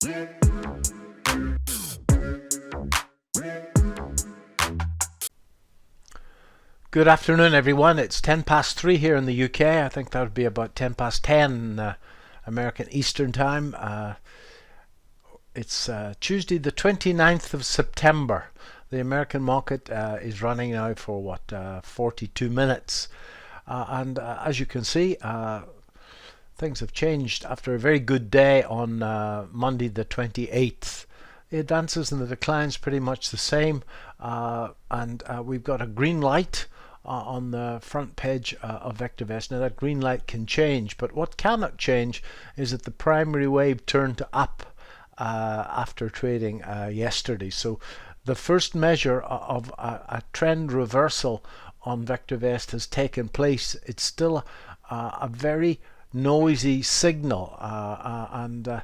Good afternoon, everyone. It's 3 here in the UK. I think that would be about 10 American Eastern Time. It's Tuesday the 29th of September. The American market is running now for what, 42 minutes. And as you can see, things have changed after a very good day on Monday the 28th. The advances and the declines pretty much the same, and we've got a green light on the front page of VectorVest. Now that green light can change, but what cannot change is that the primary wave turned to up after trading yesterday. So the first measure of a trend reversal on VectorVest has taken place. It's still a very noisy signal, and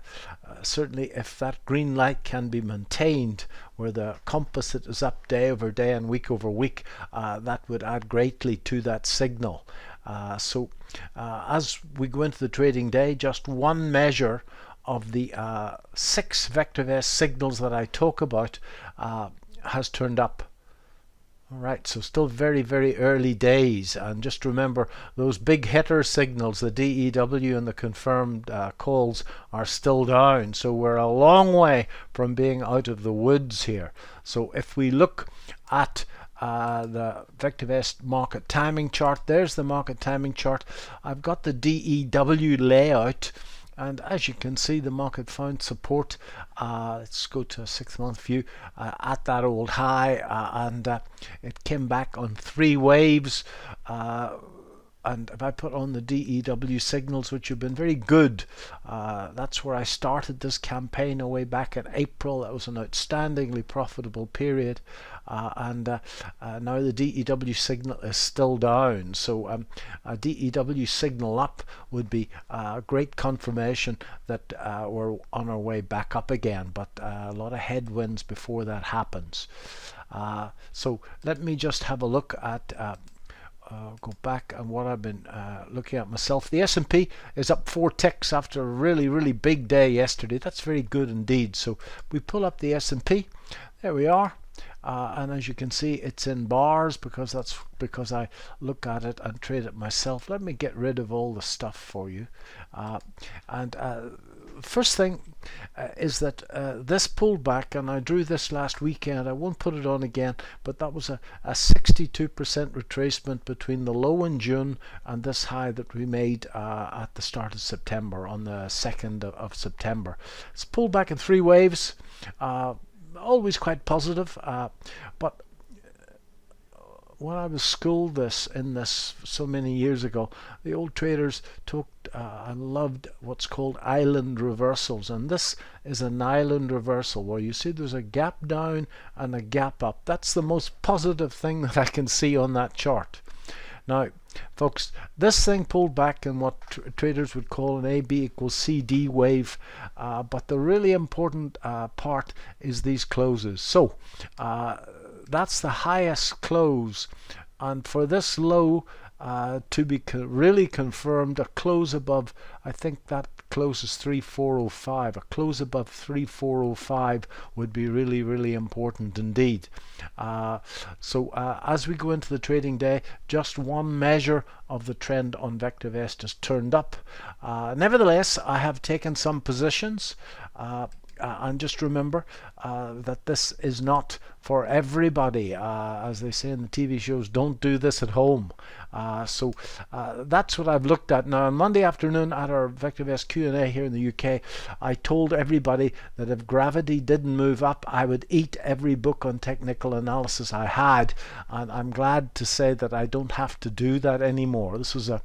certainly if that green light can be maintained where the composite is up day over day and week over week, that would add greatly to that signal. So as we go into the trading day, just one measure of the 6 VectorVest signals that I talk about has turned up. Alright, so still very, very early days, and just remember those big hitter signals, the DEW and the confirmed calls, are still down, so we're a long way from being out of the woods here. So if we look at the VectorVest Market Timing chart, there's the Market Timing chart. I've got the DEW layout, and as you can see, the market found support. Let's go to a 6-month view at that old high, and it came back on 3 waves. And if I put on the DEW signals, which have been very good, that's where I started this campaign away back in April. That was an outstandingly profitable period, and now the DEW signal is still down. So a DEW signal up would be a great confirmation that we're on our way back up again, but a lot of headwinds before that happens. So let me just have a look at go back and what I've been looking at myself. The S&P is up 4 ticks after a really big day yesterday. That's very good indeed. So we pull up the S&P. There we are. And as you can see, it's in bars because that's because I look at it and trade it myself. Let me get rid of all the stuff for you. First thing is that this pullback, and I drew this last weekend, I won't put it on again, but that was a 62% retracement between the low in June and this high that we made at the start of September, on the 2nd of September. It's pulled back in 3 waves. Always quite positive, but when I was schooled in this so many years ago, the old traders talked and loved what's called island reversals, and this is an island reversal where you see there's a gap down and a gap up. That's the most positive thing that I can see on that chart. Now, folks, this thing pulled back in what traders would call an AB equals CD wave, but the really important part is these closes. So that's the highest close, and for this low to be really confirmed, a close above, I think that close is 3405. A close above 3405 would be really important indeed. So as we go into the trading day, just one measure of the trend on VectorVest is turned up. Nevertheless, I have taken some positions. And just remember that this is not for everybody. As they say in the TV shows, don't do this at home. So that's what I've looked at. Now on Monday afternoon at our VectorVest Q&A here in the UK, I told everybody that if gravity didn't move up, I would eat every book on technical analysis I had, and I'm glad to say that I don't have to do that anymore. This was a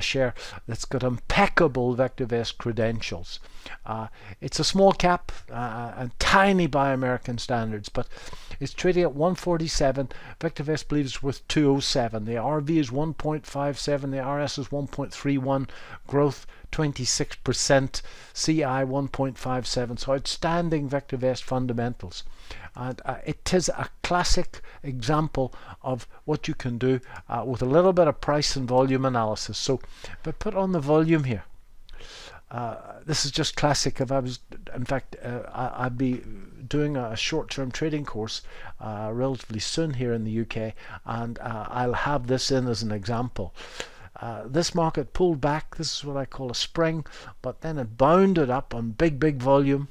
share that's got impeccable VectorVest credentials. It's a small cap and tiny by American standards, but it's trading at 147. VectorVest believes it's worth 207. The RV is 1.57. The RS is 1.31. Growth 26%. CI 1.57. So outstanding VectorVest fundamentals. And it is a classic example of what you can do with a little bit of price and volume analysis. So if I put on the volume here, This is just classic. If I was, in fact, I'd be doing a short-term trading course relatively soon here in the UK, and I'll have this in as an example. This market pulled back. This is what I call a spring, but then it bounded up on big volume,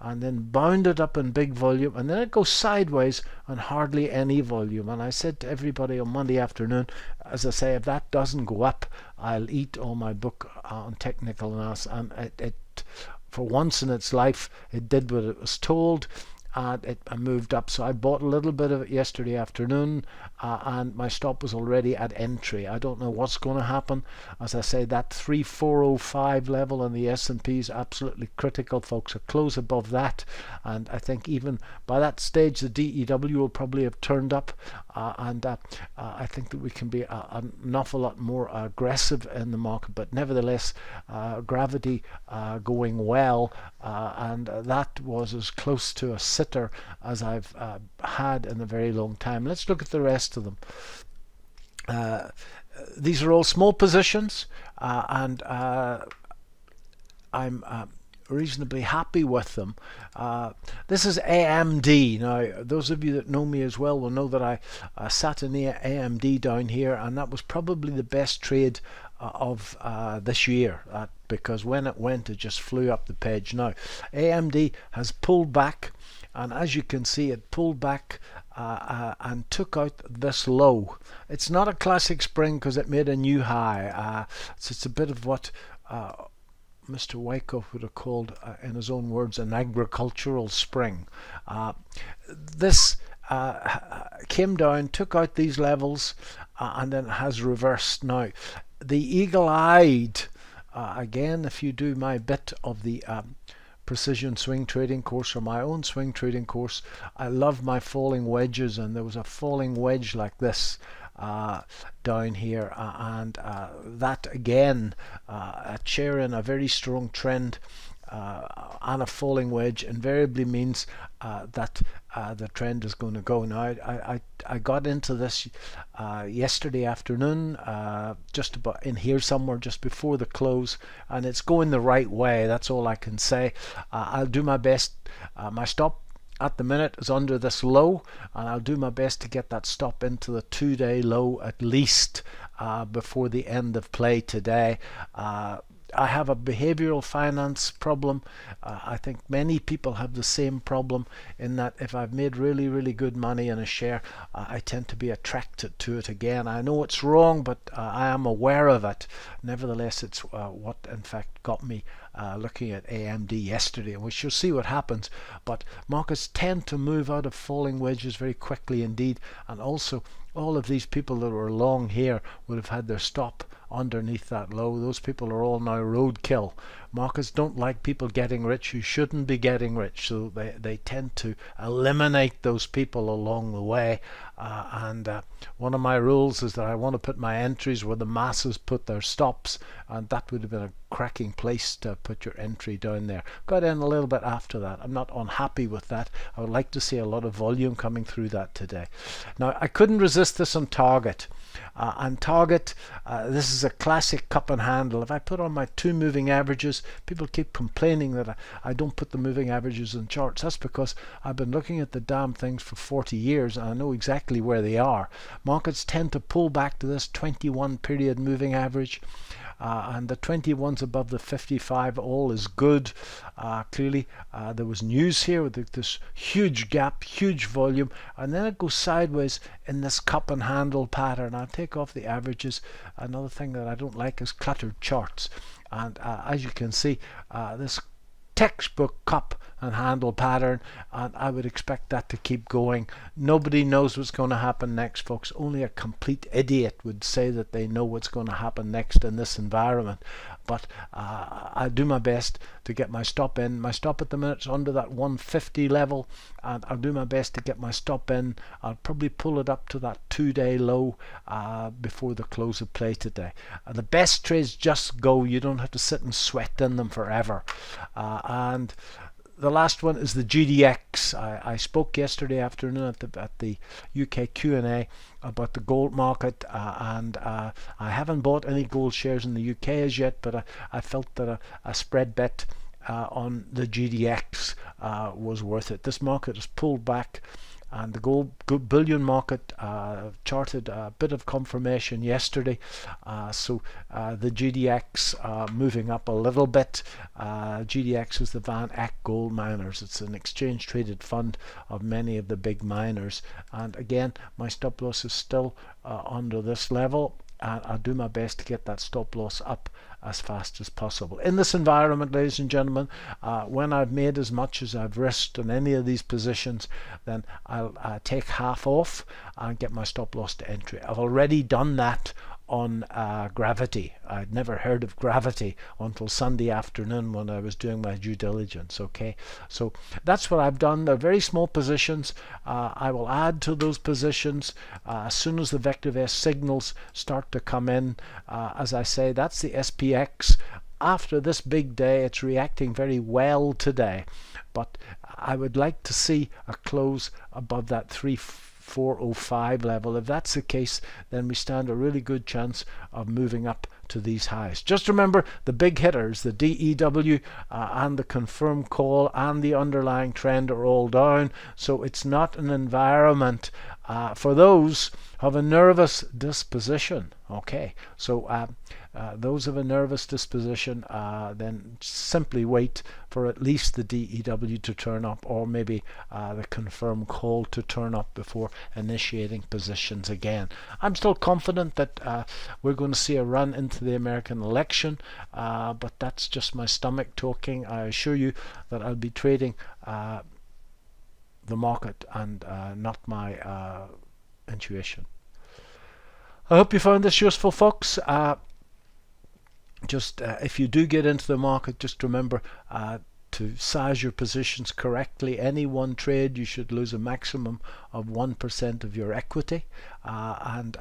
and then bounded up in big volume, and then it goes sideways on hardly any volume. And I said to everybody on Monday afternoon, as I say, if that doesn't go up, I'll eat all my book on technical analysis. And it for once in its life, it did what it was told, and it moved up. So I bought a little bit of it yesterday afternoon, and my stop was already at entry. I don't know what's going to happen. As I say, that 3405 level on the S&P is absolutely critical, folks. A close above that, and I think even by that stage the DEW will probably have turned up, and I think that we can be an awful lot more aggressive in the market. But nevertheless, gravity going well, and that was as close to a sitter as I've had in a very long time. Let's look at the rest of them. These are all small positions, and I'm reasonably happy with them. This is AMD. Now, those of you that know me as well will know that I sat in the AMD down here, and that was probably the best trade of this year, because when it went, it just flew up the page. Now, AMD has pulled back, and as you can see, it pulled back and took out this low. It's not a classic spring because it made a new high. So it's a bit of what Mr. Wyckoff would have called, in his own words, an agricultural spring. This came down, took out these levels, and then has reversed. Now, the eagle-eyed, again, if you do my bit of the precision swing trading course or my own swing trading course, I love my falling wedges, and there was a falling wedge like this down here, and that again, sharing a very strong trend and a falling wedge invariably means that the trend is going to go. Now, I got into this yesterday afternoon, just about in here somewhere just before the close, and it's going the right way. That's all I can say. I'll do my best. My stop at the minute is under this low, and I'll do my best to get that stop into the 2-day low at least before the end of play today. I have a behavioral finance problem. I think many people have the same problem, in that if I've made really good money in a share, I tend to be attracted to it again. I know it's wrong, but I am aware of it. Nevertheless, it's what in fact got me looking at AMD yesterday, and we shall see what happens. But markets tend to move out of falling wedges very quickly indeed, and also all of these people that were long here would have had their stop underneath that low. Those people are all now roadkill. Markets don't like people getting rich who shouldn't be getting rich, so they tend to eliminate those people along the way. And one of my rules is that I want to put my entries where the masses put their stops, and that would have been a cracking place to put your entry down there. Got in a little bit after that. I'm not unhappy with that. I would like to see a lot of volume coming through that today. Now, I couldn't resist this on Target. And Target, this is a classic cup and handle. If I put on my 2 moving averages, people keep complaining that I don't put the moving averages in charts. That's because I've been looking at the damn things for 40 years, and I know exactly where they are. Markets tend to pull back to this 21 period moving average. And the 21's above the 55 all is good. Clearly there was news here with this huge gap, huge volume, and then it goes sideways in this cup and handle pattern. I'll take off the averages. Another thing that I don't like is cluttered charts, and as you can see, this textbook cup and handle pattern, and I would expect that to keep going. Nobody knows what's going to happen next, folks. Only a complete idiot would say that they know what's going to happen next in this environment. But I'll do my best to get my stop in. My stop at the minute is under that 150 level, and I'll do my best to get my stop in. I'll probably pull it up to that 2-day low before the close of play today. The best trades just go. You don't have to sit and sweat in them forever. And the last one is the GDX. I spoke yesterday afternoon at the UK Q&A about the gold market, and I haven't bought any gold shares in the UK as yet, but I felt that a spread bet on the GDX was worth it. This market has pulled back, and the gold bullion market charted a bit of confirmation yesterday, so the GDX moving up a little bit. GDX is the Van Eck Gold Miners. It's an exchange traded fund of many of the big miners, and again my stop loss is still under this level, and I'll do my best to get that stop loss up as fast as possible. In this environment, ladies and gentlemen, when I've made as much as I've risked on any of these positions, then I'll take half off and get my stop loss to entry. I've already done that on Gravity. I'd never heard of Gravity until Sunday afternoon when I was doing my due diligence. Okay, so that's what I've done. They're very small positions. I will add to those positions as soon as the VectorVest signals start to come in. As I say, that's the SPX. After this big day, it's reacting very well today, but I would like to see a close above that 3405 level. If that's the case, then we stand a really good chance of moving up to these highs. Just remember, the big hitters, the DEW and the confirmed call and the underlying trend are all down, so it's not an environment for those who have a nervous disposition. Okay, so those of a nervous disposition, then simply wait for at least the DEW to turn up, or maybe the confirmed call to turn up before initiating positions again. I'm still confident that we're going to see a run into the American election, but that's just my stomach talking. I assure you that I'll be trading the market and not my intuition. I hope you found this useful, folks. If you do get into the market, just remember to size your positions correctly. Any one trade, you should lose a maximum of 1% of your equity, and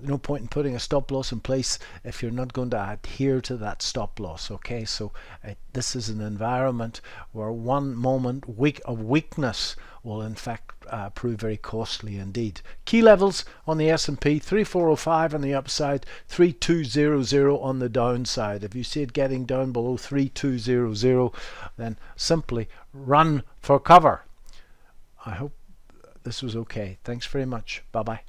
no point in putting a stop loss in place if you're not going to adhere to that stop loss. Okay, so this is an environment where one moment of weakness will in fact prove very costly indeed. Key levels on the S&P: 3405 on the upside, 3200 on the downside. If you see it getting down below 3200, then simply run for cover. I hope this was okay. Thanks very much. Bye bye.